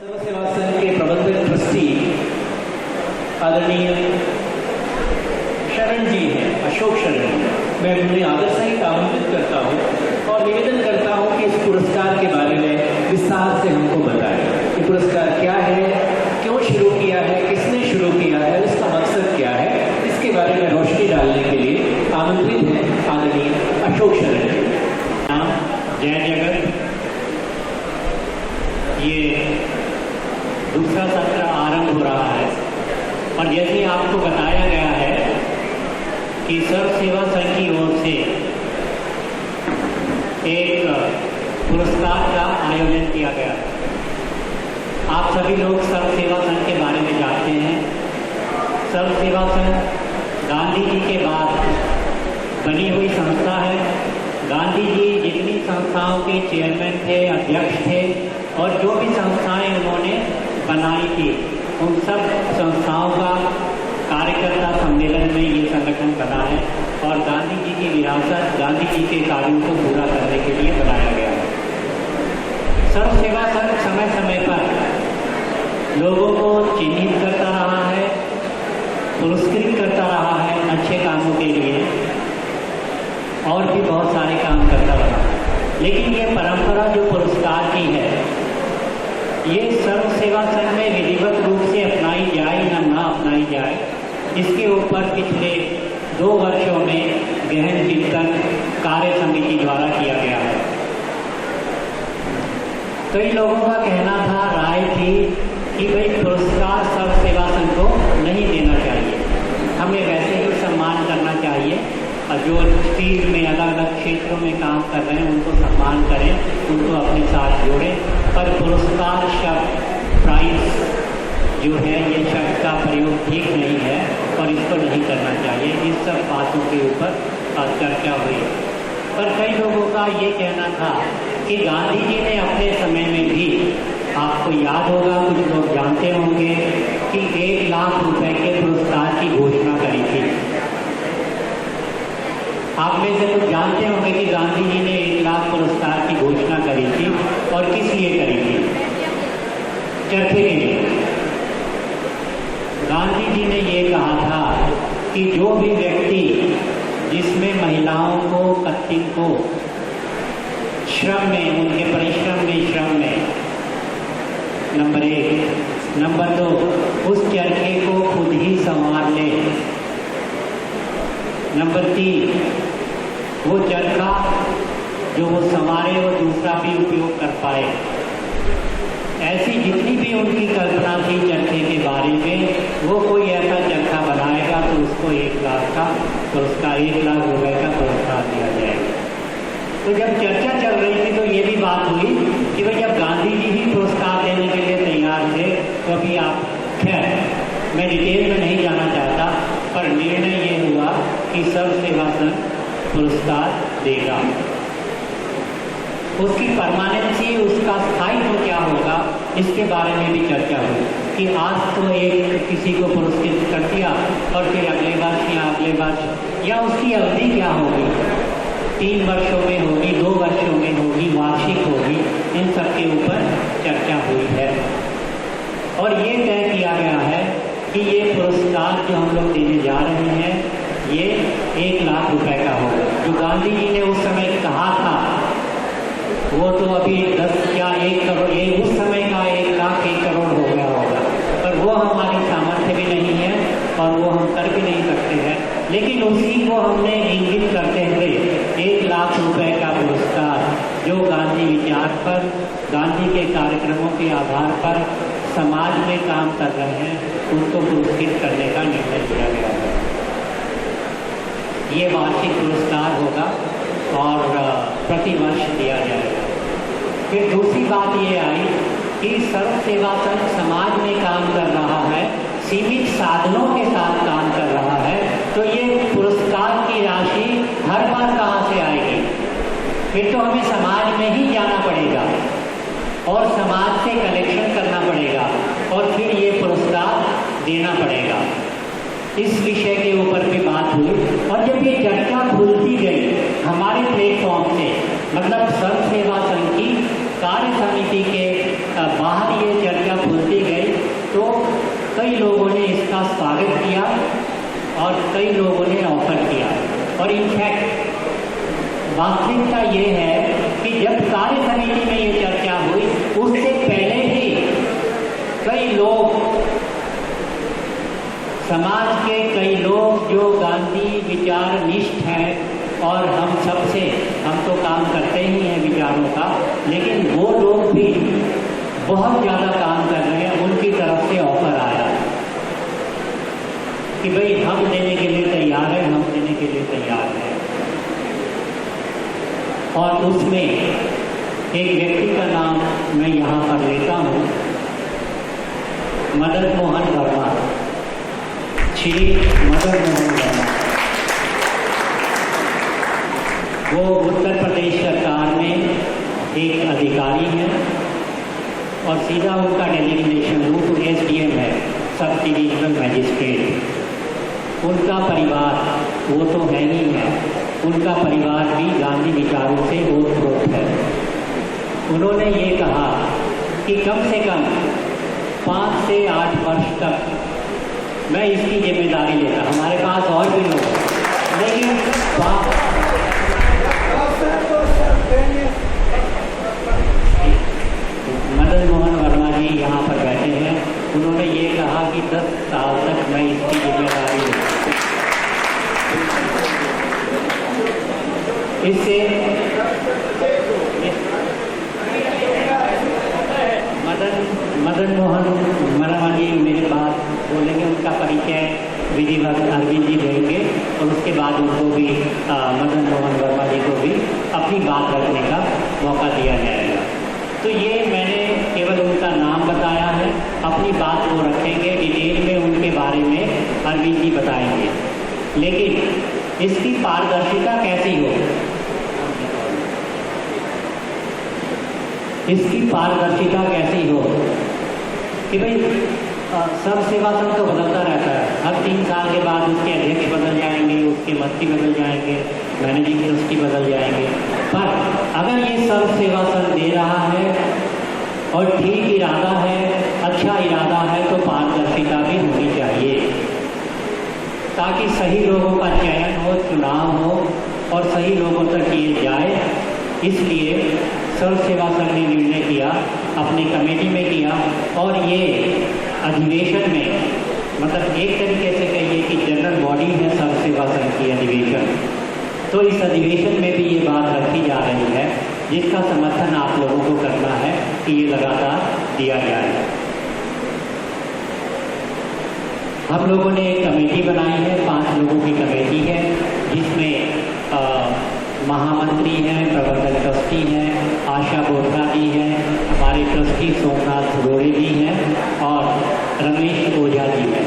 सर्व सेवा संघ के प्रबंधक ट्रस्टी आदरणीय शरण जी हैं, अशोक शरण। मैं उन्हें आदर सहित आमंत्रित करता हूं और निवेदन करता हूं कि इस पुरस्कार के बारे में विस्तार से हमको बताएं। ये पुरस्कार क्या है, क्यों शुरू किया है, किसने शुरू किया है, इसका मकसद क्या है, इसके बारे में रोशनी डालने के लिए आमंत्रित हैं आदरणीय अशोक शरण जी। जय जगत। ये दूसरा सत्र आरंभ हो रहा है और जैसे आपको बताया गया है कि सर्व सेवा संघ की ओर से एक पुरस्कार का आयोजन किया गया है। आप सभी लोग सर्व सेवा संघ के बारे में जानते हैं। सर्व सेवा संघ गांधी जी के बाद बनी हुई संस्था है। गांधी जी जितनी संस्थाओं के चेयरमैन थे, अध्यक्ष थे और जो भी संस्थाएं उन्होंने बनाई थी, उन सब संस्थाओं का कार्यकर्ता सम्मेलन में ये संगठन बना है और गांधी जी की विरासत, गांधी जी के कार्यों को पूरा करने के लिए बनाया गया है। सर्व सेवा संघ समय समय पर लोगों को चिन्हित करता रहा है, पुरस्कृत करता रहा है अच्छे कामों के लिए और भी बहुत सारे काम करता रहा। लेकिन ये परंपरा जो पुरस्कार की है, ये सर्व सेवा संघ में विधिवत रूप से अपनाई जाए या ना अपनाई जाए, इसके ऊपर पिछले 2 वर्षों में गहन चिंतन कार्य समिति द्वारा किया गया है। कई लोगों का कहना था, राय थी कि भाई पुरस्कार सर्व सेवा संघ को नहीं देना चाहिए, हमें वैसे ही सम्मान करना चाहिए और जो फील्ड में अलग अलग क्षेत्रों में काम कर रहे हैं उनको सम्मान करें, उनको अपने साथ जोड़ें। पर पुरस्कार शब्द, प्राइज जो है, ये शब्द का प्रयोग ठीक नहीं है और इसको नहीं करना चाहिए। इस सब बातों के ऊपर चर्चा हुई। पर कई लोगों का ये कहना था कि गांधी जी ने अपने समय में भी, आपको याद होगा, कुछ लोग जानते होंगे कि 1 लाख रुपए के पुरस्कार की घोषणा करी थी। आप में से कुछ जानते होंगे कि गांधी जी ने 1 लाख पुरस्कार की घोषणा करी थी और किस लिए करी थी? चरखे के लिए। गांधी जी ने ये कहा था कि जो भी व्यक्ति जिसमें महिलाओं को, कत्तिन को श्रम में, उनके परिश्रम में, श्रम में, नंबर 1, नंबर 2, उस चरखे को खुद ही संवार ले, नंबर 3, वो चरखा जो वो संवारे वो दूसरा भी उपयोग कर पाए। ऐसी जितनी भी उनकी कल्पना थी चरखे के बारे में, वो कोई ऐसा चरखा बनाएगा तो उसको 1 लाख का पुरस्कार, 1 लाख रुपए का पुरस्कार दिया जाएगा। तो जब चर्चा चल रही थी तो ये भी बात हुई कि भाई जब गांधी जी ही पुरस्कार देने के लिए तैयार थे तो अभी आप, खैर मैं डिटेल में नहीं जाना चाहता, पर निर्णय ये हुआ कि सर्व सेवा संघ पुरस्कार देगा। उसकी परमानेंसी, उसका स्थायित्व क्या होगा, इसके बारे में भी चर्चा हुई कि आज तो एक किसी को पुरस्कृत कर दिया और फिर अगले वर्ष या अगले वर्ष, या उसकी अवधि क्या होगी, 3 वर्षों में होगी, 2 वर्षों में होगी, वार्षिक होगी, इन सब के ऊपर चर्चा हुई है। और ये तय किया गया है कि ये पुरस्कार जो हम लोग देने जा रहे हैं ये 1 लाख रुपए का होगा। जो गांधी जी ने उस समय कहा था वो तो अभी 10 या 1 करोड़, ये उस समय का 1 लाख 1 करोड़ हो गया होगा, पर वो हमारी सामर्थ्य भी नहीं है और वो हम कर भी नहीं सकते हैं। लेकिन उसी को हमने इंगित करते हुए 1 लाख रुपए का पुरस्कार जो गांधी विचार पर, गांधी के कार्यक्रमों के आधार पर समाज में काम कर रहे हैं, उनको पुरस्कृत करने का निर्णय किया गया है। ये वार्षिक पुरस्कार होगा और प्रति वर्ष दिया जाएगा। फिर दूसरी बात ये आई कि सर्व सेवा संघ समाज में काम कर रहा है, सीमित साधनों के साथ काम कर रहा है, तो ये पुरस्कार की राशि हर बार कहाँ से आएगी? फिर तो हमें समाज में ही जाना पड़ेगा और समाज से कलेक्शन करना पड़ेगा और फिर ये पुरस्कार देना पड़ेगा। इस विषय के ऊपर भी बात हुई और जब ये चर्चा खुलती गई हमारे प्लेटफॉर्म से, मतलब सर्व सेवा संघ की कार्य समिति के बाहर ये चर्चा स्वागत किया और कई लोगों ने ऑफर किया। और इनफैक्ट वास्तविकता ये है कि जब कार्य समिति में ये चर्चा हुई उससे पहले ही कई लोग, समाज के कई लोग जो गांधी विचार निष्ठ हैं और हम तो काम करते ही हैं विचारों का, लेकिन वो लोग भी बहुत ज़्यादा काम कर रहे हैं, उनकी तरफ से ऑफर आया कि भाई हम देने के लिए तैयार हैं, हम देने के लिए तैयार हैं। और उसमें एक व्यक्ति का नाम मैं यहाँ पर लेता हूँ, मदन मोहन वर्मा, श्री मदन मोहन वर्मा। वो उत्तर प्रदेश सरकार में एक अधिकारी हैं और सीधा उनका डेजिग्नेशन रूट SDM है, सब डिविजनल मैजिस्ट्रेट। उनका परिवार वो तो है ही है, उनका परिवार भी गांधी विचारों से ओतप्रोत है। उन्होंने ये कहा कि कम से कम 5 से 8 वर्ष तक मैं इसकी जिम्मेदारी लेता। हमारे पास और भी लोग हैं, लेकिन मदन मोहन वर्मा जी यहाँ पर बैठे हैं। उन्होंने ये कहा कि 10 साल तक मैं इसकी जिम्मेदारी लूँ। इससे मदन मोहन वर्मा जी मेरे बाद बोलेंगे, उनका परिचय विधिवत अरविंद जी देंगे और उसके बाद उनको भी मदन मोहन वर्मा जी को भी अपनी बात रखने का मौका दिया जाएगा। तो ये मैंने केवल उनका नाम बताया है, अपनी बात वो रखेंगे, डिटेल में उनके बारे में अरविंद जी बताएंगे। लेकिन इसकी पारदर्शिता कैसी हो, इसकी पारदर्शिता कैसी हो कि भाई सर्व सेवा संघ तो बदलता रहता है, हर 3 साल के बाद उसके अध्यक्ष बदल जाएंगे, उसके मंत्री बदल जाएंगे, मैनेजिंग ट्रस्टी बदल जाएंगे। पर अगर ये सर्व सेवा संघ दे रहा है और ठीक इरादा है, अच्छा इरादा है, तो पारदर्शिता भी होनी चाहिए ताकि सही लोगों का चयन हो, चुनाव हो और सही लोगों तक ये जाए। इसलिए सर्व सेवा संघ ने निर्णय किया, अपनी कमेटी में किया और ये अधिवेशन में, मतलब एक तरीके से कहिए कि जनरल बॉडी है सर्व सेवा संघ की अधिवेशन, तो इस अधिवेशन में भी ये बात रखी जा रही है जिसका समर्थन आप लोगों को करना है कि ये लगातार दिया जाए। हम लोगों ने एक कमेटी बनाई है, 5 लोगों की कमेटी है, जिसमें महामंत्री हैं, प्रबंधक ट्रस्टी हैं, आशा बोधरा जी हैं, हमारे ट्रस्टी सोमनाथ रोड़े जी हैं और रमेश ओझा जी हैं।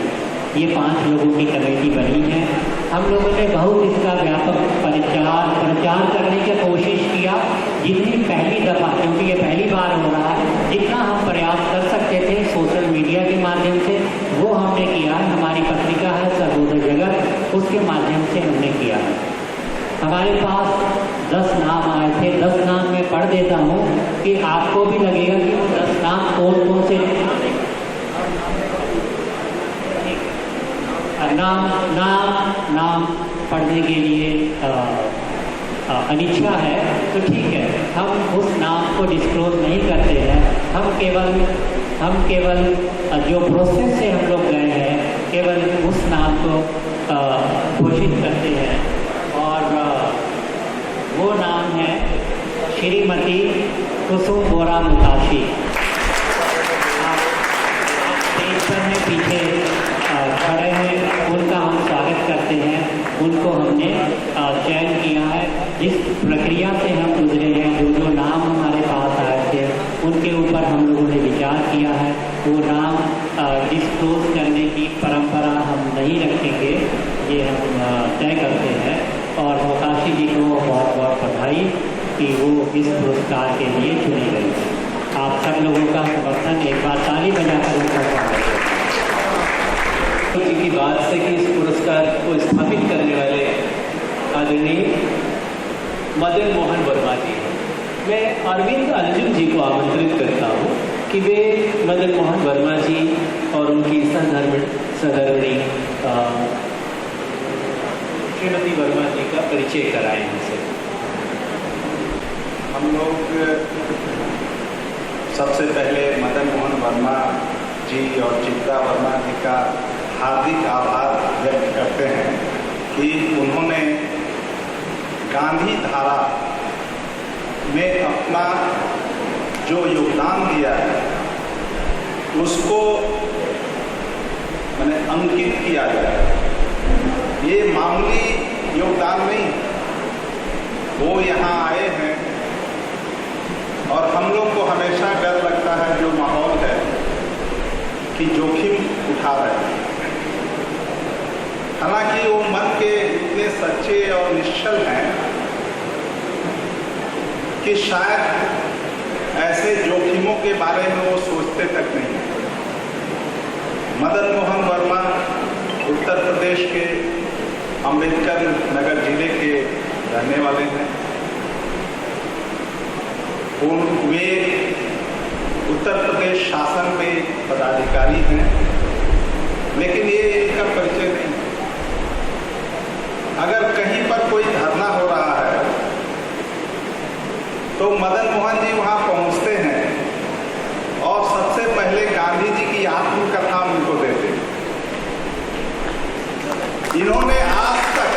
ये 5 लोगों की कमेटी बनी है। हम लोगों ने बहुत इसका व्यापक प्रचार करने की कोशिश किया, जितनी पहली दफ़ा, क्योंकि ये पहली बार हो रहा है, जितना हम प्रयास कर सकते थे सोशल मीडिया के माध्यम से वो हमने किया है। हमारी पत्रिका है सर्वोदय जगत, उसके माध्यम से हमने किया है। हमारे पास 10 नाम आए थे, 10 नाम मैं पढ़ देता हूँ कि आपको भी लगेगा कि वो 10 नाम कौन कौन से नाम पढ़ने के लिए अनिच्छा है, तो ठीक है, हम उस नाम को डिस्क्लोज नहीं करते हैं। हम केवल जो प्रोसेस से हम लोग गए हैं, केवल उस नाम को घोषित करते हैं और वो नाम है श्रीमती कुसुम बोरा मुकाशी। आप स्टेज पर हैं, पीछे खड़े हैं, उनका हम स्वागत करते हैं। उनको हमने चयन किया है, जिस प्रक्रिया से हम गुजरे हैं, जो नाम हमारे पास आए थे उनके ऊपर हम लोगों ने विचार किया है। वो नाम डिस्क्लोज करने की परंपरा हम नहीं रखेंगे, ये हम तय करते हैं। और मुकाशी जी को बहुत बहुत बधाई कि वो इस पुरस्कार के लिए चुनी गई है। आप सब लोगों का समर्थन, एक बार ताली बजाकर उनका स्वागत है। जी की बात से कि इस पुरस्कार को स्थापित करने वाले आदरणीय मदन मोहन वर्मा जी, मैं अरविंद अर्जुन जी को आमंत्रित करता हूँ कि वे मदन मोहन वर्मा जी और उनकी सदरुणी श्रीमती वर्मा जी का परिचय कराएं हमसे। हम लोग सबसे पहले मदन मोहन वर्मा जी और चित्रा वर्मा जी का हार्दिक आभार व्यक्त करते हैं कि उन्होंने गांधी धारा में अपना जो योगदान दिया है उसको मैंने अंकित किया गया। ये मामूली योगदान नहीं, वो यहाँ आए हैं और हम लोग को हमेशा डर लगता है जो माहौल है कि जोखिम उठा रहे हैं। हालांकि वो मन के इतने सच्चे और निश्चल हैं कि शायद ऐसे जोखिमों के बारे में वो सोचते तक नहीं। मदन मोहन वर्मा उत्तर प्रदेश के अम्बेडकर नगर जिले के रहने वाले हैं। वे उत्तर प्रदेश शासन में पदाधिकारी हैं, लेकिन ये इनका परिचय नहीं। अगर कहीं पर कोई धरना हो रहा है तो मदन मोहन जी वहां पहुंचते हैं और सबसे पहले गांधी जी की आत्मकथा उनको देते हैं। इन्होंने आज तक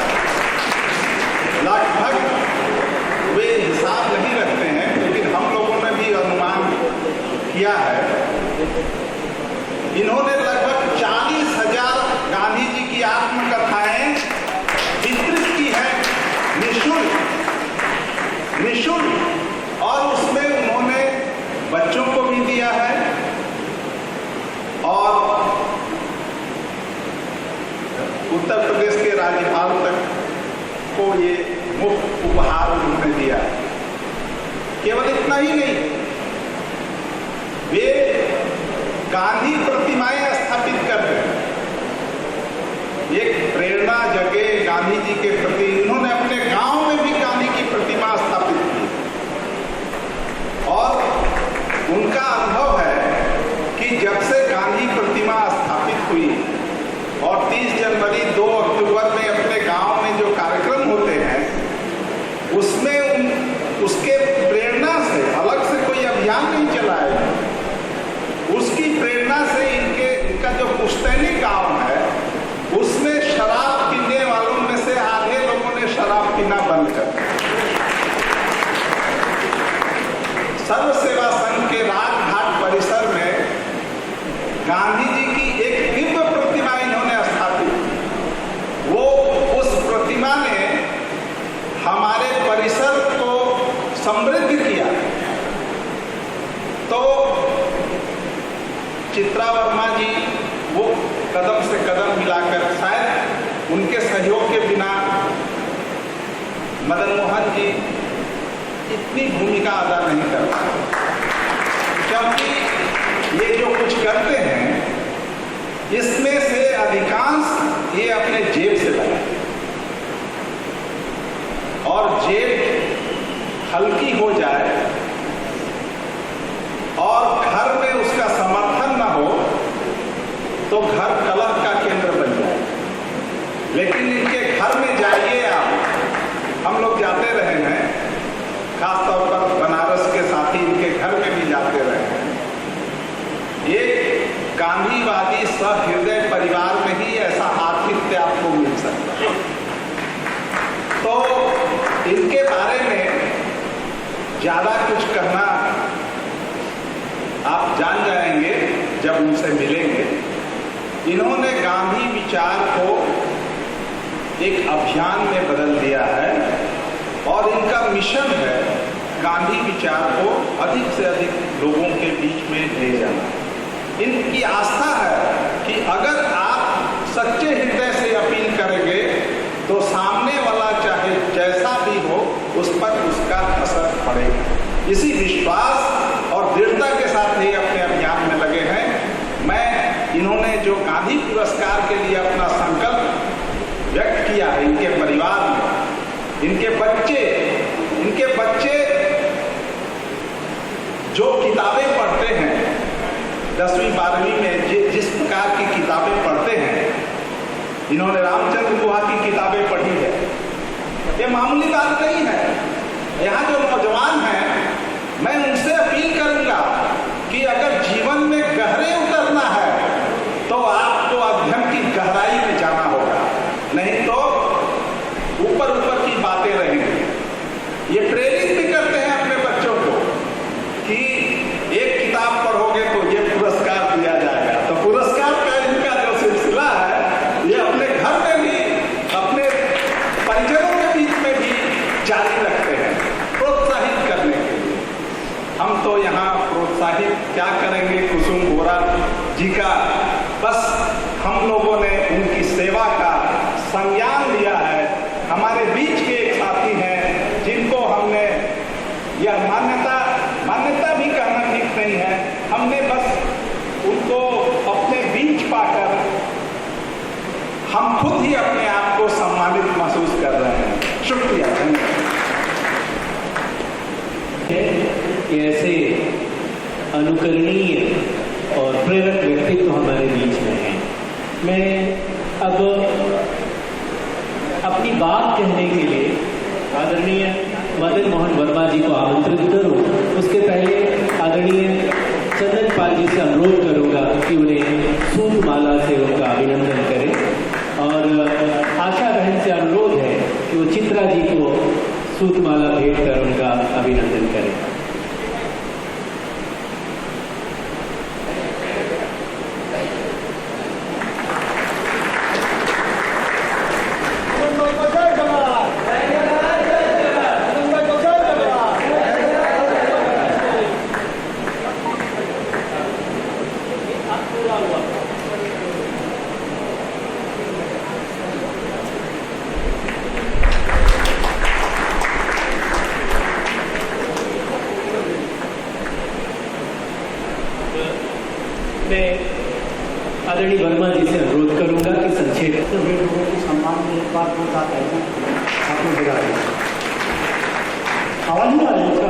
लगभग, वे हिसाब नहीं रखते हैं लेकिन हम लोगों ने भी अनुमान किया है, इन्होंने लगभग 40,000 गांधी जी की आत्मकथाएं वितरित की है निःशुल्क, और उसमें उन्होंने बच्चों को भी दिया है और उत्तर प्रदेश के राज्यपाल तक को ये मुफ्त उपहार उन्होंने दिया। केवल इतना ही नहीं, वे गांधी प्रतिमाएं स्थापित कर रहे हैं। एक प्रेरणा जगे गांधी जी के प्रति। इन्होंने अपने गांव में भी गांधी की प्रतिमा स्थापित की और उनका अनुभव है कि जब से गांधी प्रतिमा स्थापित हुई और 30 जनवरी 2 अक्टूबर में अपने गांव में जो कार्यक्रम होते हैं उसमें उसके प्रेरणा से अलग से कोई अभियान नहीं चलाया। उसकी प्रेरणा से इनका जो पुश्तैनी गांव है उसमें शराब पीने वालों में से आधे लोगों ने शराब पीना बंद कर दिया। सर्व सेवा संघ के राजघाट परिसर में गांधी जी की एक दिव्य प्रतिमा इन्होंने स्थापित की। वो उस प्रतिमा ने हमारे परिसर को समृद्ध किया। तो चित्रा वर्मा जी वो कदम से कदम मिलाकर, शायद उनके सहयोग के बिना मदन मोहन जी इतनी भूमिका अदा नहीं कर पाते, क्योंकि ये जो कुछ करते हैं इसमें से अधिकांश ये अपने जेब से लगाते और जेब हल्की हो जाए और घर में उसका समर्थन न हो तो घर कलह का केंद्र बन जाए। लेकिन इनके घर में जाइए आप, हम लोग जाते रहे हैं, खासतौर पर बनारस के साथी इनके घर में भी जाते रहे हैं। ये गांधीवादी सहृदय परिवार में ही ऐसा आतिथ्य आपको मिल सकता है। तो इनके बारे में ज्यादा कुछ कहना आप जान जाएंगे जब उनसे मिलेंगे। इन्होंने गांधी विचार को एक अभियान में बदल दिया है और इनका मिशन है गांधी विचार को अधिक से अधिक लोगों के बीच में ले जाना। इनकी आस्था है कि अगर आप सच्चे हृदय से अपील करेंगे तो सामने वाला चाहे जैसा भी हो उस पर उसका असर पड़ेगा। इसी विश्वास और दृढ़ता के साथ ही अपने अभियान में लगे हैं। मैं इन्होंने जो गांधी पुरस्कार के लिए अपना संकल्प व्यक्त किया है, इनके परिवार में, इनके बच्चे जो किताबें पढ़ते हैं 10वीं 12वीं में जिस प्रकार की किताबें पढ़ते हैं इन्होंने रामचंद्र गुहा की किताबें पढ़ी है। ये मामूली बात नहीं है। यहाँ जो नौजवान हैं, मैं उनसे अपील करूंगा कि अगर जीवन में गहरे उतरना है तो आपको अध्ययन की गहराई में जाना होगा, नहीं तो ऊपर ऊपर की बातें रहेंगी। ये प्रेरित भी करते हैं अपने बच्चों को कि एक किताब पढ़ोगे तो ये पुरस्कार दिया जाएगा। तो पुरस्कार का इनका जो सिलसिला है, ये अपने घर में भी, अपने परिजनों के बीच में भी जारी रखते हैं, प्रोत्साहित करने के लिए। हम तो यहाँ प्रोत्साहित क्या करेंगे कुसुम बोरा जी का, बस हम लोगों ने उनकी सेवा का संज्ञान लिया है। हमारे बीच के एक साथी हैं जिनको हमने यह मान्यता भी कहना ठीक नहीं है, हमने बस उनको अपने बीच पाकर हम खुद ही अपने आप को सम्मानित महसूस कर रहे हैं। शुक्रिया, धन्यवाद। ऐसे अनुकरणीय और प्रेरक व्यक्तित्व हमारे बीच में हैं। मैं अब अपनी बात कहने के लिए आदरणीय मदन मोहन वर्मा जी को आमंत्रित करूं, उसके पहले आदरणीय चंदन पाल जी से अनुरोध करूंगा कि उन्हें सूतमाला से उनका अभिनंदन करें, और आशा बहन से अनुरोध है कि वो चित्रा जी को सूतमाला भेंट कर उनका अभिनंदन करें। मैं आदरणीय वर्मा जी से अनुरोध करूंगा कि संक्षेप तो वे लोगों के सम्मान में एक बात होता है आपको गिरा आवाज नहीं आ रही है,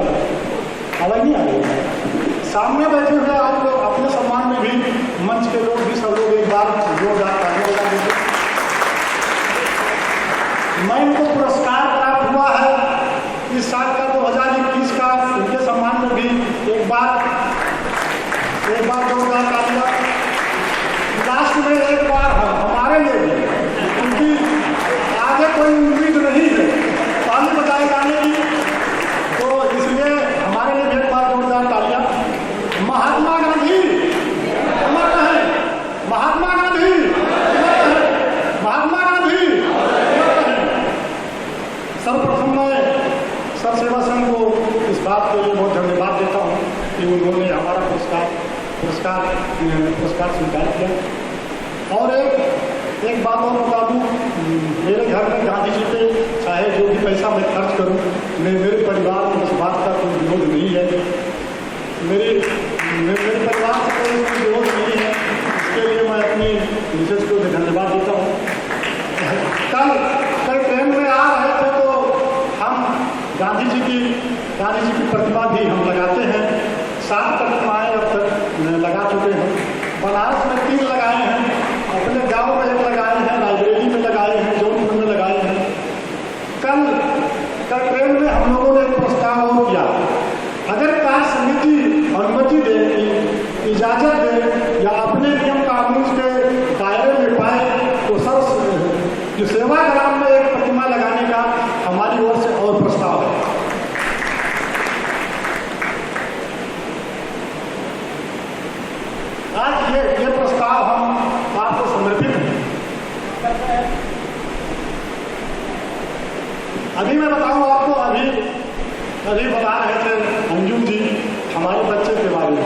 आवाज नहीं आ रही है। सामने बैठे हुए आप लोग अपने सम्मान में भी, मंच के लोग भी, सब लोग एक बार जोरदार तालियां बजा दीजिए। मैं इनको पुरस्कार प्राप्त हुआ है इस साल का 2021 का, उनके सम्मान में भी एक बार जोरदार तालियां। लास्ट में एक बार हमारे लिए भी, क्योंकि आगे कोई उम्मीद नहीं है ताली बजाए जाने की, तो इसलिए हमारे लिए भी एक बार जोरदार तालियां। महात्मा गांधी अमर रहे, महात्मा गांधी अमर रहे, महात्मा गांधी अमर रहे। सर्वप्रथम मैं सर सेवा संघ को इस बात के लिए बहुत धन्यवाद देता हूँ कि उन्होंने हमारा पुरस्कार स्वीकार किया। और एक बात और बता दूँ, मेरे घर में गांधी जी पे चाहे जो भी पैसा मैं खर्च करूँ, मेरे परिवार में इस बात का कोई विरोध नहीं है। मेरे परिवार से कोई विरोध नहीं है, इसके लिए मैं अपनी मिसेज को धन्यवाद देता हूँ। कल ट्रेन में आ रहे थे तो हम गांधी जी की प्रतिमा भी हम लगाते हैं। 7 प्रतिमाएं अब तक लगा चुके हैं। बनारस में 3 लगाए हैं, अपने गांव में 1 लगाए हैं, लाइब्रेरी में लगाए हैं, जौनपुर में लगाए हैं। कल ट्रेन में हम लोगों ने एक प्रस्ताव और किया, अगर कार्य समिति अनुमति दे, इजाजत दे या अपने नियम कानून के दायरे में पाए तो सर जो सेवाग्राम में एक प्रतिमा लगाने का हमारी ओर से और प्रस्ताव है। आज ये प्रस्ताव हम आपको समर्पित हैं। अभी मैं बताऊं आपको, अभी बता रहे थे अंजुम जी हमारे बच्चे के बारे में,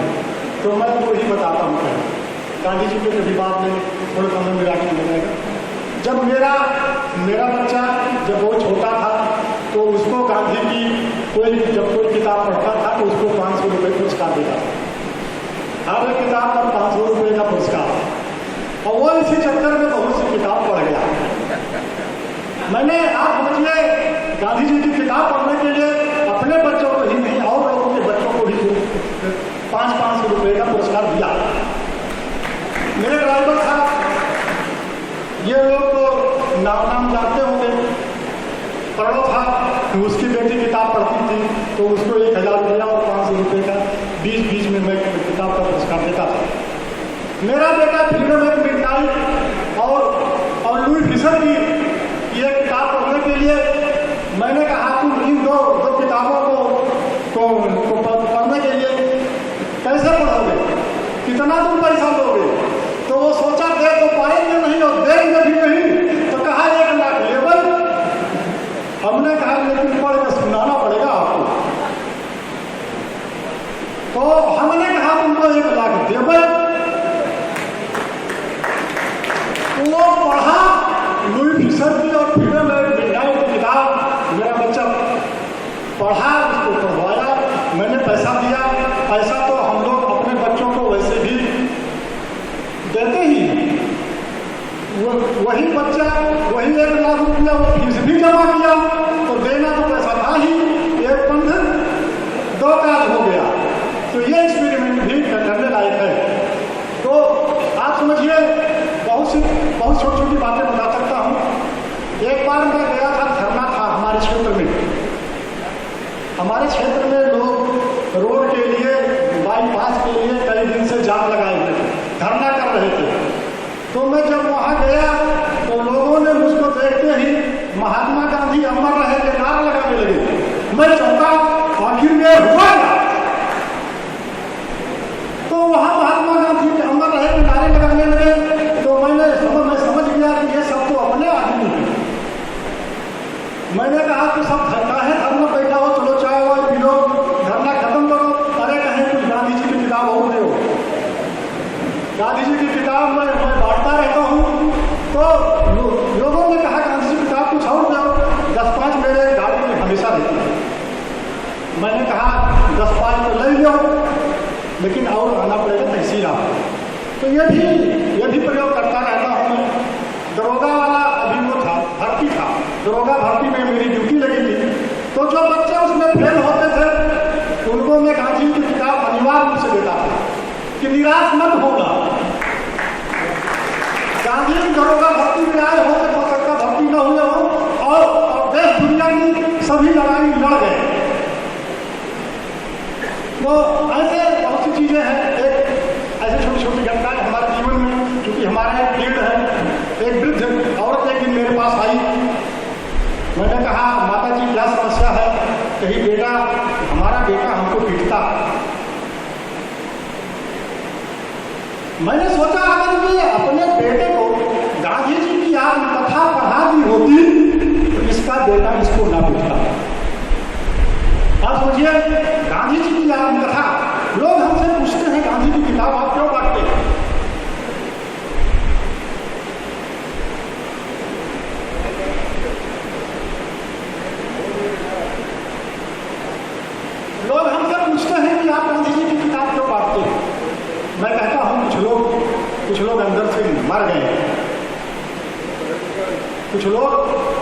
तो मैं वही बताता हूँ। गांधी जी के कभी बात में थोड़ा समय मिला के बताएगा। जब मेरा बच्चा जब वो छोटा था तो उसको गांधी की जब कोई किताब पढ़ता था तो उसको 500 रुपये पुरस्कार देता था। हर एक किताब पर 500 रुपये का पुरस्कार, और वो इसी चक्कर में बहुत सी किताब पढ़ गया। मैंने आप समझिए गांधी जी की किताब पढ़ने के लिए अपने बच्चों को ही नहीं और लोगों के बच्चों को भी 500 रुपये का पुरस्कार दिया। मेरे ड्राइवर साहब ये लोग तो प्रणव था, तो उसकी बेटी किताब पढ़ती थी तो उसको 1000 रुपया और 500 रुपये का बीच में मैं किताब का पुरस्कार देता था। मेरा बेटा फ्रीडम एट मिडनाइट और लुई फिशर की ये किताब पढ़ने के लिए मैंने कहा तुम इन दो किताबों को पढ़ने के लिए कैसे पढ़ोगे, कितना तुम पैसा लोगे? तो वो सोचा दे तो पाएंगे नहीं और देंगे भी नहीं, तो कहा 1 लाख लेवल। हमने कहा लेकिन पढ़ के सुनाना पड़ेगा आपको, तो हमने कहा तुमको 1 लाख देवल। वो पढ़ा लुई फिशर की और फ्रीडम एट मिडनाइट की किताब, मेरा बच्चा पढ़ा, उसको पढ़वाया, मैंने पैसा दिया। पैसा तो हम लोग अपने बच्चों को वैसे भी देते ही, वही बच्चा वही 1 लाख रुपया वो फीस भी जमा किया, तो देना तो पैसा था ही, 1 पंथ 2 काज हो गया। तो ये एक्सपेरिमेंट भी करने लायक है। तो आप समझिए बहुत छोटी छोटी बातें बता सकता हूँ। एक बार मैं गया था, धरना था हमारे क्षेत्र में। हमारे क्षेत्र में लोग रोड के लिए, बाईपास के लिए कई दिन से जाम लगाए हुए थे, धरना कर रहे थे। तो मैं जब वहां गया तो लोगों ने मुझको देखते ही महात्मा गांधी अमर रहे के नारे लगाने लगे। मैं चौंका, आखिर में हुआ ना? तो वहां महात्मा गांधी के अमर रहे के नारे लगाने लगे। तो मैं समझ गया कि ये सब तो अपने आदमी हैं। मैंने कहा कि सब धरना है, धरना बैठा हो, चलो चाय वाय पी लो, धरना खत्म करो। अरे कहें कुछ गांधी जी की किताब और दे। गांधी जी की किताब मैं बांटता रहता हूँ, तो लोगों ने कहा गांधी जी की किताब कुछ और दो। 10-5 मेरे गाड़ी में हमेशा रहती है। मैंने कहा 10-5 तो ले लो, लेकिन और आना पड़ेगा तहसील आपको। तो ये भी प्रयोग करता रहता हूँ मैं। दरोगा वाला अभी वो था, भर्ती था, दरोगा भर्ती में मेरी ड्यूटी लगी थी। तो जो बच्चे उसमें फेल होते थे उनको मैं गांधी की किताब अनिवार्य रूप से देता था कि निराश मत होना। गांधी दरोगा भर्ती में आए हो सकता भर्ती न हुए हो और देश दुनिया की सभी लड़ाई लड़ गए। तो ऐसे बहुत सी चीजें हैं। ऐसे छोटी छोटी घटनाएं हमारे जीवन में, क्योंकि हमारा एक पेड़ है। एक वृद्ध औरत एक दिन मेरे पास आई। मैंने कहा माता जी क्या समस्या है? कही हमारा बेटा हमको पीटता। मैंने सोचा अगर ये अपने बेटे को गांधी जी की आत्मकथा पढ़ा दी होती तो इसका बेटा इसको ना पीटता। आप सोचिए, गांधी जी की आत्मकथा। लोग हमसे पूछते हैं गांधी की किताब आप क्यों बांटते हैं? लोग हमसे पूछते हैं कि आप गांधी जी की किताब क्यों बांटते हैं? मैं कहता हूं कुछ लोग अंदर से मर गए, कुछ लोग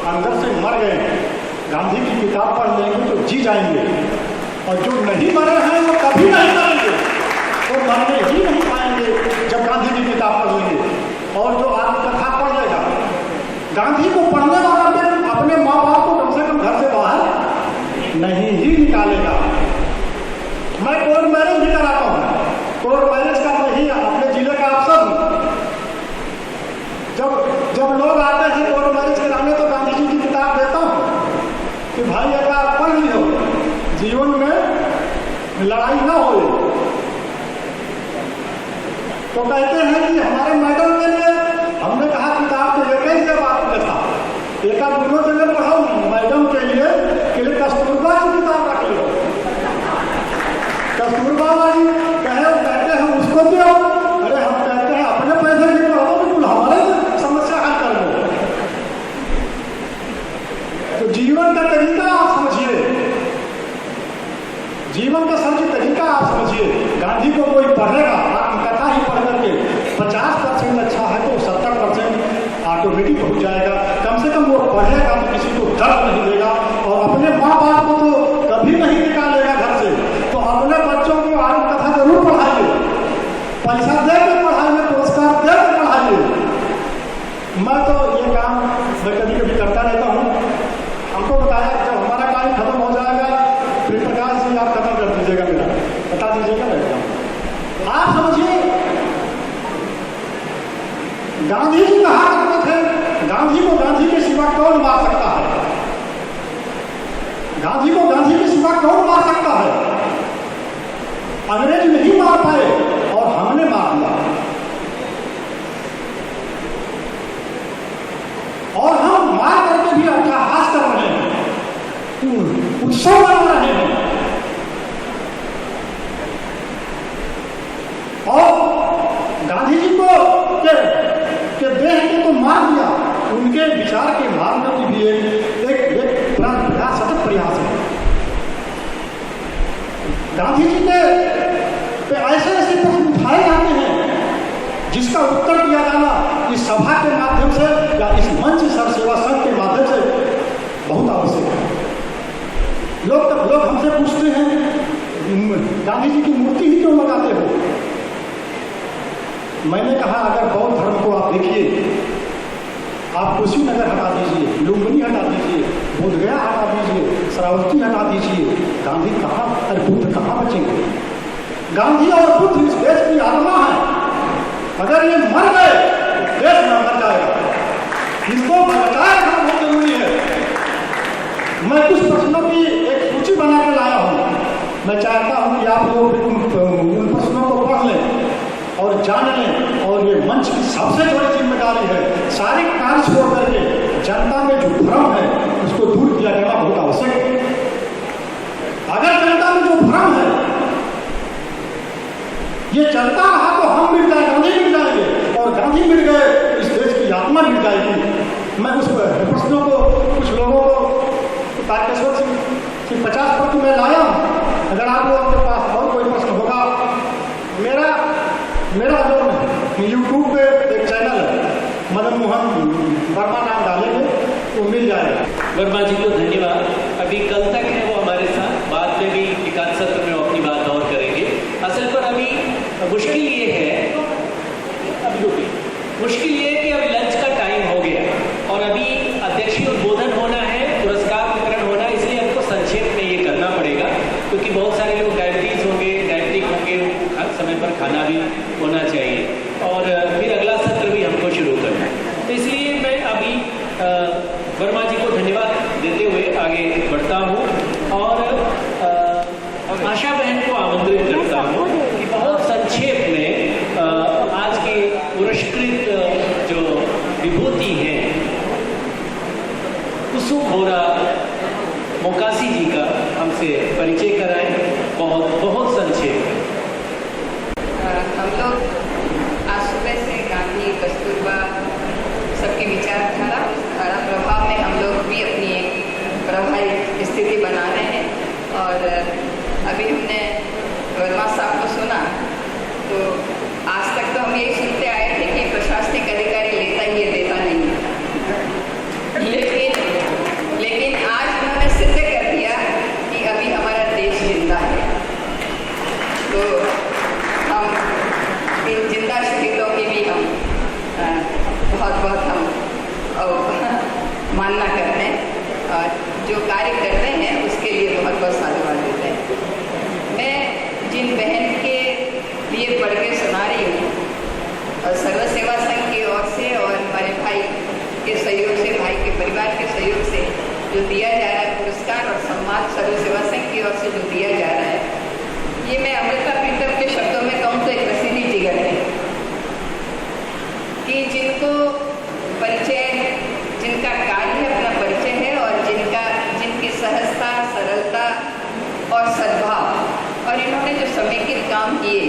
अंदर से मर गए। गांधी की किताब पढ़ लेंगे तो जी जाएंगे, और जो नहीं मरे हैं वो कभी नहीं मरेंगे, वो मरने ही नहीं पाएंगे जब गांधी की किताब पढ़ लेंगे। और जो आत्मकथा पढ़ लेगा, गांधी को पढ़ने वाला व्यक्ति अपने माँ बाप को कम से कम घर से बाहर नहीं ही निकालेगा। मैं कोर्ट मैरिज भी कराता हूँ। कोर्ट मैरिज का मैं ही अपने जिले का अफसर हूँ। जब लोग आते हैं कोर्ट मैरिज कराने तो गांधी जी की किताब देता हूँ कि भाई अगर आप पढ़ लियो, जीवन में लड़ाई ना हो। तो कहते हैं कि हमारे मैडम के लिए, हमने कहा किताब तो लेके ही जब आपने था एक आध दोनों जगह पढ़ाओ, मैडम के लिए कस्तूरबा की किताब रख लो। कस्तूरबा वाली कहते हैं उसको दो। अरे हम कहते हैं अपने पैसे की पढ़ो, बिल्कुल हमारे समस्या हल कर लो। तो जीवन का तरीका आप समझिए, जीवन का सही तरीका आप समझिए। गांधी को कोई पढ़ेगा, आत्मकथा ही पढ़ करके 50% अच्छा है तो 70% ऑटोमेटिक हो जाएगा। कम से कम वो पढ़ेगा तो किसी को दर्द नहीं देगा, और अपने माँ बाप को तो कभी नहीं निकालेगा घर से। तो अपने बच्चों को आत्मकथा जरूर पढ़ाइए, पैसा दे के पढ़ाइए, पुरस्कार दे के पढ़ाइए। मैं तो ये काम मैं कभी कभी करता रहता हूँ। हमको बता गांधी जी कहा करते थे, गांधी को गांधी के सिवा कौन मार सकता है? गांधी को गांधी के सिवा कौन मार सकता है? अंग्रेज नहीं मार पाए और हमने मार दिया, और हम मार करके भी अट्टहास कर रहे हैं, उत्सव मना रहे हैं। और गांधी जी को के देह को तो मार दिया, उनके विचार के मारने की भी एक प्रयास, सतत प्रयास है। गांधी जी के ऐसे ऐसे प्रश्न उठाए जाते हैं जिसका उत्तर दिया जाना इस सभा के माध्यम से या इस मंच सर सेवा संघ के माध्यम से बहुत आवश्यक है। लोग हमसे पूछते हैं गांधी जी की मूर्ति ही क्यों लगाते हो? मैंने कहा अगर बौद्ध धर्म को आप देखिए, आप कुशीनगर हटा दीजिए, लुम्बिनी हटा दीजिए, बोधगया हटा दीजिए, श्रावस्ती हटा दीजिए, गांधी कहाँ और बुद्ध कहाँ बचेंगे? गांधी और बुद्ध इस देश की आत्मा है। अगर ये मर गए देश में मर जाएगा, इसको बचाए रखना बहुत जरूरी है। मैं कुछ प्रश्नों की एक सूची बना के लाया हूँ। मैं चाहता हूँ कि आप लोग उन प्रश्नों को पढ़ लें और जान लें, और ये मंच की सबसे बड़ी जिम्मेदारी है सारे कार्य छोड़ करके जनता में जो भ्रम है उसको दूर किया जाना बहुत आवश्यक है। अगर जनता में जो भ्रम है ये चलता रहा तो हम मिट जाए, गांधी मिट जाएंगे, और गांधी मिट गए इस देश की आत्मा मिट जाएगी। मैं उस प्रश्नों को कुछ लोगों को तारकेश्वर की 50 प्रति में लाया हूँ। अगर आप लोगों के पास और कोई प्रश्न होगा, मेरा जो यूट्यूब पे एक चैनल है, मदन मोहन वर्मा नाम डालेंगे तो मिल जाएगा। वर्मा जी को धन्यवाद। अभी कल तक है वो हमारे साथ, बाद में भी एकांत सत्र में अपनी बात और करेंगे। असल पर अभी मुश्किल ये है, मुश्किल ये है कि अब लंच का टाइम हो गया और अभी अध्यक्षीय उद्बोधन होना है, पुरस्कार वितरण होना है, इसलिए हमको संक्षेप में ये करना पड़ेगा क्योंकि बहुत सारे लोग डायबिटीज होंगे, डायबिटिक होंगे, हर समय पर खाना भी होना चाहिए और फिर अगला सत्र भी हमको शुरू करना है। तो इसलिए मैं अभी वर्मा जी को धन्यवाद देते हुए आगे बढ़ता हूँ और आशा बहन को आमंत्रित करता हूँ कि बहुत संक्षेप में आज के पुरस्कृत जो विभूति हैं कुसुम बोरा मोकासी जी का हमसे परिचय कराएं, बहुत संक्षेप में। हम लोग आज सुबह से गांधी, कस्तूरबा सबकी विचारधारा प्रभाव में हम लोग भी अपनी एक प्रभावी स्थिति बना रहे हैं। और अभी हमने वर्मा साहब को सुना तो आज तक तो हम यही सुनते आए थे कि प्रशासनिक अधिकारी लेता ही है, देता नहीं। लेकिन आज उन्होंने सिद्ध कर दिया कि अभी हमारा देश जिंदा है। तो हम इन जिंदा शहीदों की भी हम बहुत हम मानना करते हैं और जो कार्य करते हैं उसके लिए बहुत साधुवाद देते हैं। मैं जिन बहन के लिए पढ़ के सुना रही हूँ और सर्व सेवा संघ की ओर से और हमारे भाई के सहयोग से, भाई के परिवार के सहयोग से जो दिया जा रहा है पुरस्कार और सम्मान सर्व सेवा संघ की ओर से जो दिया जा रहा है, ये मैं अमृता प्रीतम के शब्दों में कहूँ तो एक रसीली जिगर है कि जिनको परिचय, जिनका कार्य अपना परिचय है और जिनकी सहजता, सरलता और सद्भाव और इन्होंने जो समेकित काम किए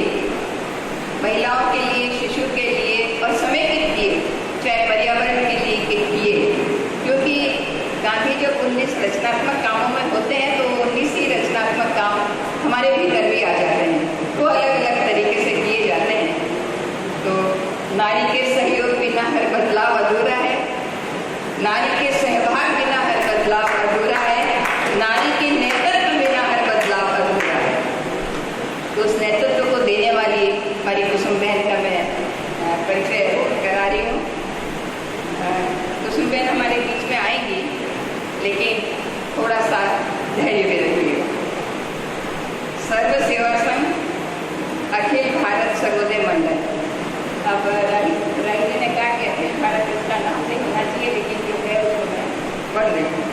महिलाओं के लिए, शिशु के लिए और समेकित किए, चाहे पर्यावरण के लिए किए, क्योंकि गांधी जब 19 रचनात्मक कामों में होते हैं तो 19 ही रचनात्मक काम हमारे भीतर भी आ जाते हैं, वो अलग अलग तरीके से किए जाते हैं। तो नारी के सहयोग बिना हर बदलाव अधूरा है, नारी के सहभाग बिना हर बदलाव अधूरा है, नारी के नेतृत्व बिना हर बदलाव अधूरा है। तो उस नेतृत्व को देने वाली हमारी कुसुम बहन का मैं परिचय करा रही हूँ। कुसुम बहन हमारे बीच में आएंगी, लेकिन थोड़ा सा धैर्य में रखिएगा। सर्व सेवा संघ अखिल भारत सर्वोदय मंडल, अब राही जी ने कहा कि भारत इसका नाम नहीं होना चाहिए, लेकिन जो है उसको मैं पढ़ रही हूँ।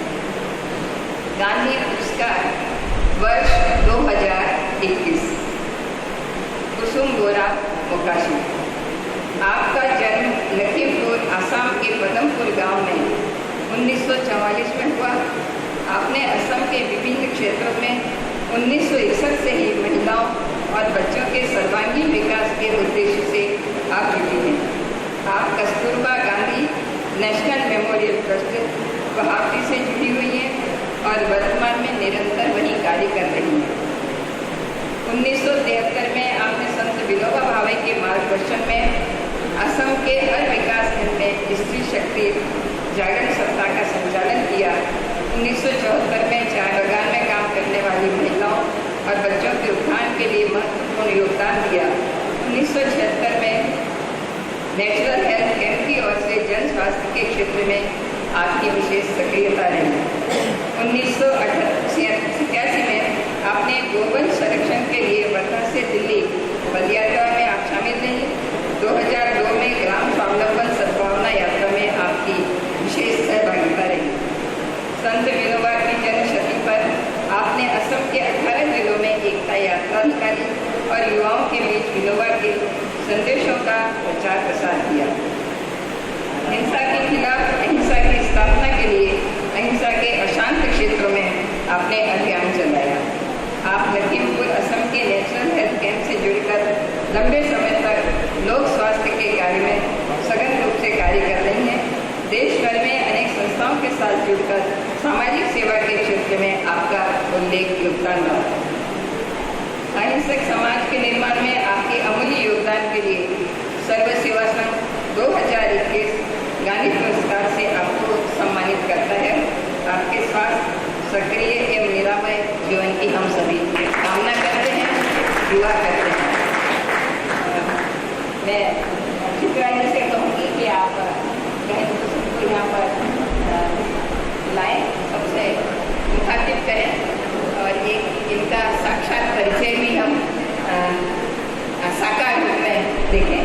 गांधी पुरस्कार वर्ष 2021। कुसुम बोरा मोकाशी। आपका जन्म लखीमपुर असम के पदमपुर गांव में 1944 में हुआ। आपने असम के विभिन्न क्षेत्रों में 1961 से ही महिलाओं और बच्चों के सर्वांगीण विकास के उद्देश्य से आप जुटी हैं। आप Kasturba Gandhi national memorial trust Guwahati से जुड़ी हुई हैं और वर्तमान में निरंतर वही कार्य कर रही हैं। 1973 में आपने संत विनोबा भावे के मार्गदर्शन में असम के हर विकास खंड में स्त्री शक्ति जागरण सप्ताह का संचालन किया। 1974 में चाय बागान में काम करने वाली महिलाओं और बच्चों के उत्थान के लिए महत्वपूर्ण योगदान दिया। 1976 में नेचुरल हेल्थ कैंप की ओर से जन स्वास्थ्य के क्षेत्र में आपकी विशेष सक्रियता रही। 1987 में आपने गोवन संरक्षण के लिए वर्धा से दिल्ली पदयात्रा में आप शामिल रही। 2002 में ग्राम स्वावलंबन सद्भावना यात्रा में आपकी विशेष सहभागिता रही। संत विनोबा की जन्मशती पर आपने असम के 18 जिलों में एकता यात्रा निकाली और युवाओं के बीच विनोबा के संदेशों का प्रचार प्रसार किया। हिंसा के खिलाफ अहिंसा की स्थापना के लिए अहिंसा के अशांत क्षेत्रों में आपने अभियान चलाया। आप लखीमपुर असम के नेचुरल हेल्थ कैंप से जुड़कर लंबे समय तक लोक स्वास्थ्य के कार्य में सघन रूप से कार्य कर रही हैं। देश भर में अनेक संस्थाओं के साथ जुड़कर सामाजिक सेवा के क्षेत्र में आपका उल्लेख योगदान रहा। अहिंसक समाज के निर्माण में आपके अमूल्य योगदान के लिए सर्व सेवा संघ 2021 गांधी पुरस्कार से आपको सम्मानित करता है। आपके स्वास्थ्य सक्रिय एवं निरामय जीवन की हम सभी कामना करते हैं, दुआ करते हैं। मैं चित्रांजलि से कहूँगी कि आप बहन को यहाँ पर लाएं, सबसे मुखातिब करें और एक इनका साक्षात परिचय भी हम साकार रूप में देखें।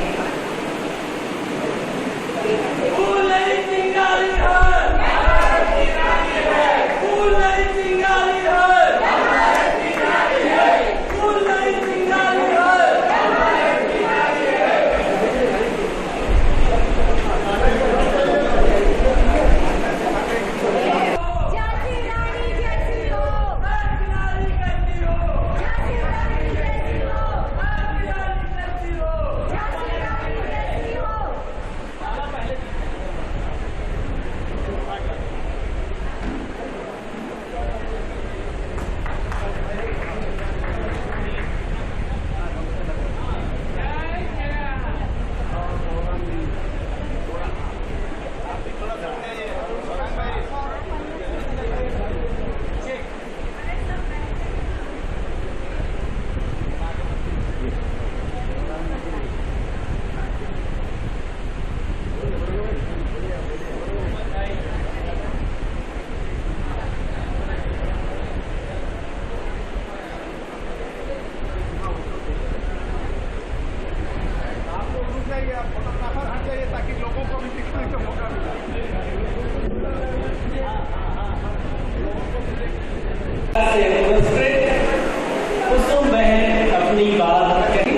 कुसुम बहन अपनी बात कही।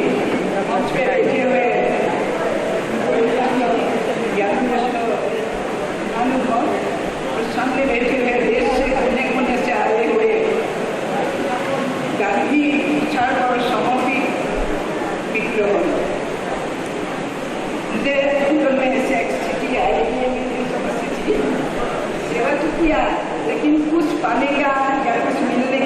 मंच पे बैठे हुए अनुभव और सामने बैठे हुए देश से कोने कोने से आए हुए गांधी विचार और समर्पित मित्रों, मुझे जीवन में ऐसे एक स्थिति आई है, मेरी समस्या थी, सेवा तो किया लेकिन कुछ पाने का या कुछ मिलने के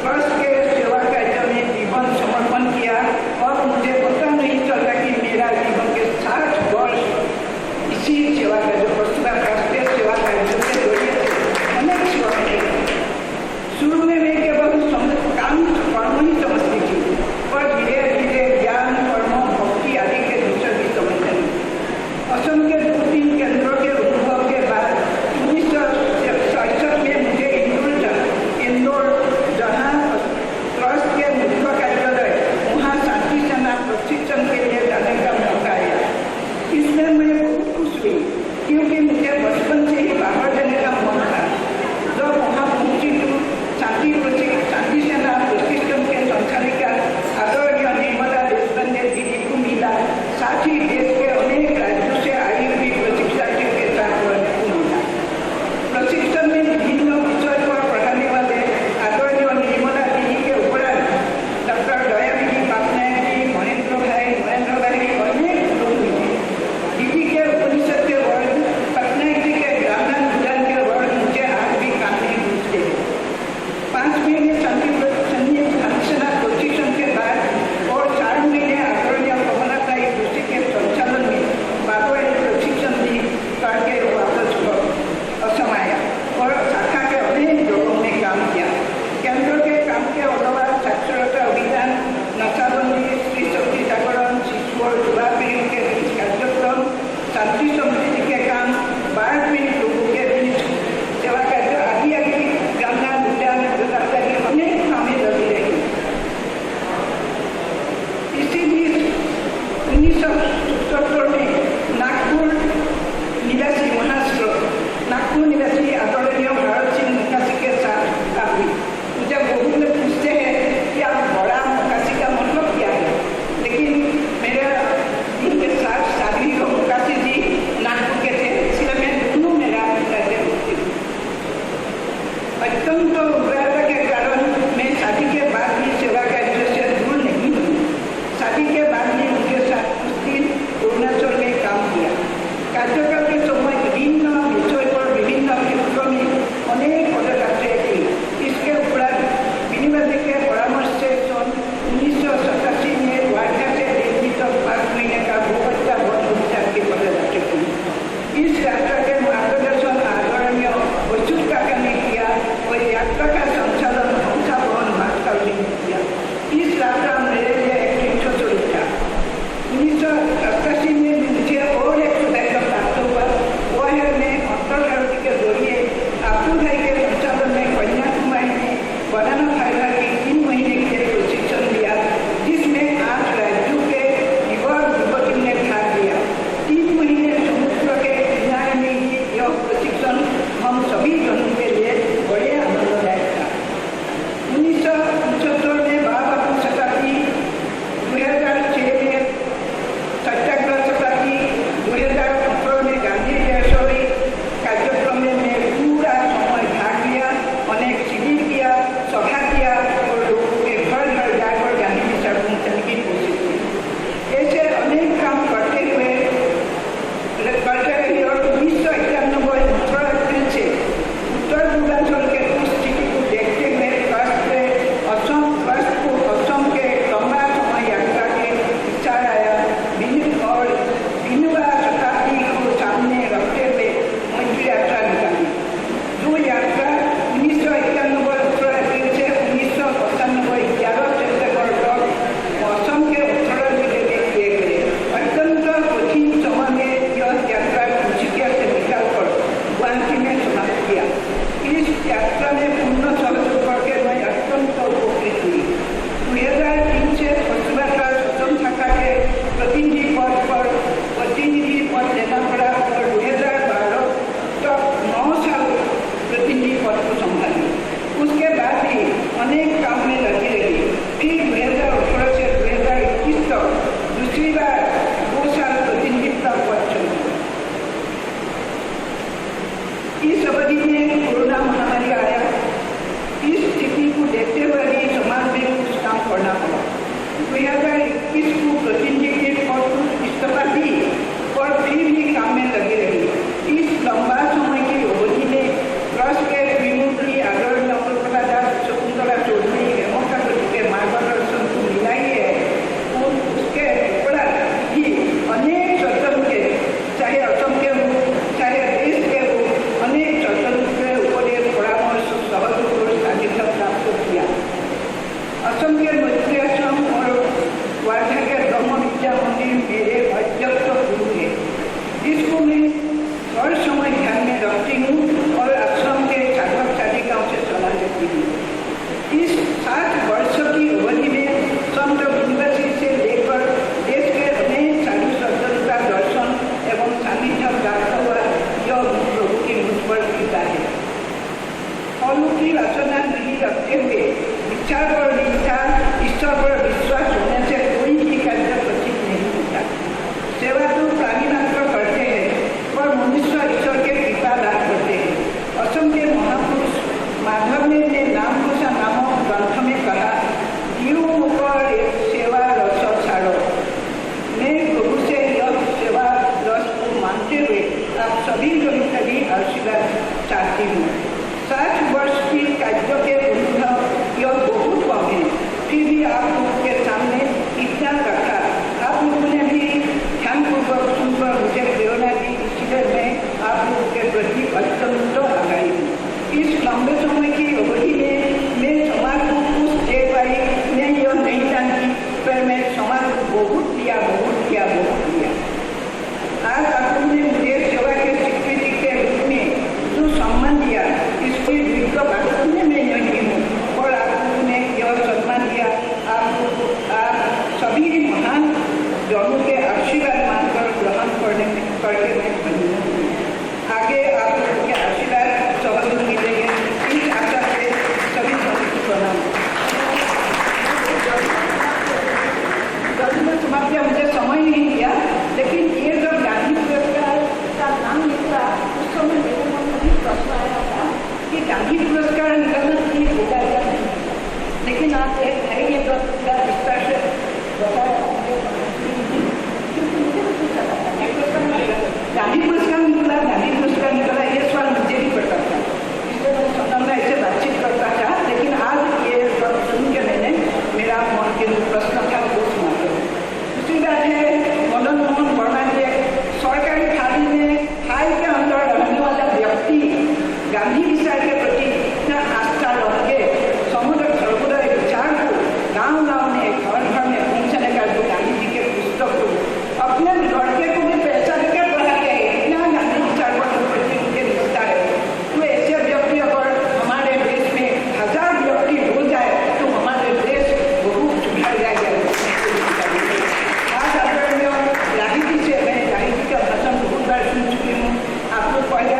ट्रस्ट के सेवा कार्य में जीवन समर्पण किया और मुझे पता नहीं चला कि मेरा जीवन के 60 वर्ष इसी सेवा कार्य प्रतिभा राष्ट्रीय सेवा कार्य के जरिए अनेक सेवा मिले। शुरू में मैं केवल काम कर्म ही समझती थी, पर धीरे धीरे ज्ञान कर्म भक्ति आदि के दूसरे भी समझने लगी। असम के 2-3 केंद्रों के अनुभव के बाद 1967 में मुझे इंदौर जहाँ ट्रस्ट के मुख्य कार्यालय वहाँ शांति सेना प्रशिक्षण के लिए जाने का मौका आया। इसमें मैं बहुत खुश हुई क्योंकि मुझे बचपन से ही बाहर जाने का मन था। जब वहाँ पहुंची तो शांति सेना प्रशिक्षण के संचालिका आदरणीय निर्मला देशपांडे दीदी को मिला, साथ ही देश के अनेक राज्यों से आई हुई प्रशिक्षार्थियों के साथ मिला। प्रशिक्षण में विभिन्न विषय पर पढ़ाने वाले आदरणीय निर्मला दीदी के उपरांत डॉक्टर दयानिधि पटनायक जी, महेंद्र भाई अनेक लोग मिले। दीदी के उपनिषद के वर्ग, पटनायक जी के ग्रामीण विज्ञान के वर्ग मुझे आज भी काफी पूछते हैं। 5 महीने शांति सेना प्रशिक्षण के बाद और 4 महीने आदरणीय कमलाताई जोशी के संचालन में बाबू प्रशिक्षण भी करके वापस असम आया और शाखा के अनेक लोगों में काम किया। केंद्र के काम के अलावा साक्षरता अभियान, नशाबंदी, स्त्री शक्ति जागरण, शिशु और युवा पीढ़ी के बीच कार्यक्रम, शांति समृद्धि के काम, बाढ़ पीड़ित लोगों के बीच सेवा कार्य आदि ग्रामीण उद्यान अनेक कामें लगी रही। इसी बीच 1977 में नागपुर निवासी महाराष्ट्र नागपुर निवासी आदरणीय भारत सिंह मुखासी के साथ आप हुई। मुझे बहुत लोग पूछते हैं कि आप बड़ा मुखासी का मतलब क्या है, लेकिन मेरे इनके साथ शादी मुखासी जी नागपुर के थे, इसलिए मैं दोनों मेरा करते होती हूँ। अत्यंत उग्रता के कारण मैं शादी के बाद भी सेवा कार्य से दूर नहीं हुई। शादी के बाद भी उनके साथ कुछ दिन अरुणाचल में काम किया। कार्यकाल के समय विभिन्न विषय पर विभिन्न क्षेत्रों में अनेक पदयात्राएं की। इसके उपरांत विनिमय के परामर्श से सन 1987 में वार्ता से दिल्ली तक 5 महीने का भूपत्ता वन विचार की पदयात्रा की। इस यात्रा के मार्गदर्शन आदरणीय वैचुत काका ने किया और यात्रा का संचालन हंसा भवन भास्कर ने किया। इस यात्रा मेरे लिए एक तीर्थस्थल था। 1987 में मुझे और एक सौभाग्य प्राप्त हुआ, वह है मैं अंतर्राष्ट्रीय के जरिए आपू भाई के संचालन में कन्याकुमारी में बनाना फाइबर की 3 महीने के लिए प्रशिक्षण लिया, जिसमें 8 राज्यों के युवा युवतियों ने भाग लिया। 3 महीने समुद्र के किनारे में ही यह प्रशिक्षण हम सभी जनों के लिए बड़े आनंददायक था। 1975 में बाबा शताब्दी, 2006 में सत्याग्रह शताब्दी, 2018 में गांधी जयंती कार्यक्रम में मैं पूरा समय भाग लिया, अनेक शिविर किया, सभा किया और लोगों के घर घर जाकर गांधी विचार पहुंचाने की कोशिश की। ऐसे अनेक काम करते रहे और 1991 अप्रैल से उत्तर पूर्वांचल के उस स्थिति को देखते हुए ट्रस्ट को असम के लंबा समय यात्रा के विचार आया और विनोबा शताब्दी को सामने रखते हुए मैत्री यात्रा निकाली। जो यात्रा 1991 अप्रैल से 1995 11 सितंबर तक असम के उत्तराखंड जिले में किए गए। अत्यंत कठिन समय में यह यात्रा ऋषिकेश से निकालकर गुवाहाटी में समाप्त किया। इस यात्रा में पूर्ण सहयोग करके मैं अत्यंत उपकृत हुई। 2003 से पश्चिमाचार असम शाखा के प्रतिनिधि पद लेना पड़ा और 2012 तक 9 साल प्रतिनिधि पद को संभाली। उसके बाद भी अनेक काम में लगी रही। फिर 2018 से 2021 तक दूसरी बार 2 साल प्रतिनिधित्व पद चुना। इस अवधि में कोरोना महामारी आया। इस स्थिति को देखते हुए भी समाज में कुछ काम करना पड़ा। 2021 को प्रतिनिधि के पद को इस्तीफा दी और फिर भी काम में लगी रही। इस लंबा समय की अवधि में ट्रस्ट के त्रिमूर्ति आदरणीय शकुंतला चौधरी हर समय ध्यान में रखती हूँ और आश्रम के साधक साधिकाओं से सलाह देती हूँ। इस 60 वर्ष की अवधि में संत विनम्र से लेकर देश के अनेक साधु संतों का दर्शन एवं सानिध्य प्राप्त हुआ, यह प्रभु की मुझ पर कृपा है। अलौकिक रचना नहीं रखते हुए विचार पर निष्ठा, ईश्वर पर विश्वास होने से कोई भी कार्य प्रतीत नहीं होता। सेवा तो प्राणी मात्र करते हैं, पर मनुष्य ईश्वर के कृपा लाभ करते हैं। असम के महापुरुष माधव ने नामघोषा नामक ग्रंथ में कहा, जीव मुकर सेवा रस छाड़ो। मैं प्रभु से यह सेवा रस को मानते हुए आप सभी लोगों का भी आशीर्वाद चाहती हूँ। 60 वर्ष की कार्य के अनुभव यह बहुत कम है, फिर भी आप लोगों के सामने इतना रखा। आप लोगों ने भी ध्यानपूर्वक सुनकर मुझे प्रेरणा दी, इसलिए मैं आप लोगों के प्रति अत्यंत आभारी हूँ। इस लंबे समय की अवधि में मैं समाज को कुछ दे पाई, मैं यह नहीं जानती, पर मैं समाज को बहुत दिया। आज आप लोगों ने मुझे सेवा के स्वीकृति के रूप में जो सम्मान दिया, इसकी दीर्घ बात करने में नहीं हूँ, और आप लोगों ने यह सम्मान दिया। आप सभी महान जनों के आशीर्वाद मानकर ग्रहण करके मैं धन्य हूँ। आगे आप लोगों के आशीर्वाद सहयोग मिलेंगे, इस आशा से सभी जनों को प्रणाम। जल्दी में समाप्ति, मुझे समय नहीं दिया, लेकिन ये जब गांधी पुरस्कार का नाम निकला उस समय मेरे मन में भी प्रश्न आया था कि गांधी पुरस्कार निकलना ठीक होगा या नहीं, लेकिन आप एक है ये विस्तार से बताया। गांधी पुरस्कार निकला ये सवाल मुझे भी पता था, इसलिए मैं सदन में ऐसे बातचीत करता था, लेकिन आज ये सुन के मैंने मेरा मन के प्रश्न था वो समाप्त हो। दूसरी बात है, मदन मोहन वर्मा जी सरकारी थाली में थाई के अंदर रहने वाला व्यक्ति गांधी विचार के प्रति इतना आस्था रखे समुद्र सर्वोदय विचार को गाँव में घर में पहुंचाने का जो गांधी जी के पुस्तक को अपने लड़के को भी पैसा देकर पढ़ाते हैं, इतना गांधी विचार पर प्रति उनके निष्ठा है। तो ऐसे व्यक्ति अगर हमारे देश में 1000 व्यक्ति हो जाए तो हमारे देश बहुत सुधर जाएगा। आज अगर मैं गांधी जी का भाषण बहुत बार सुन चुकी हूँ, आपको पहले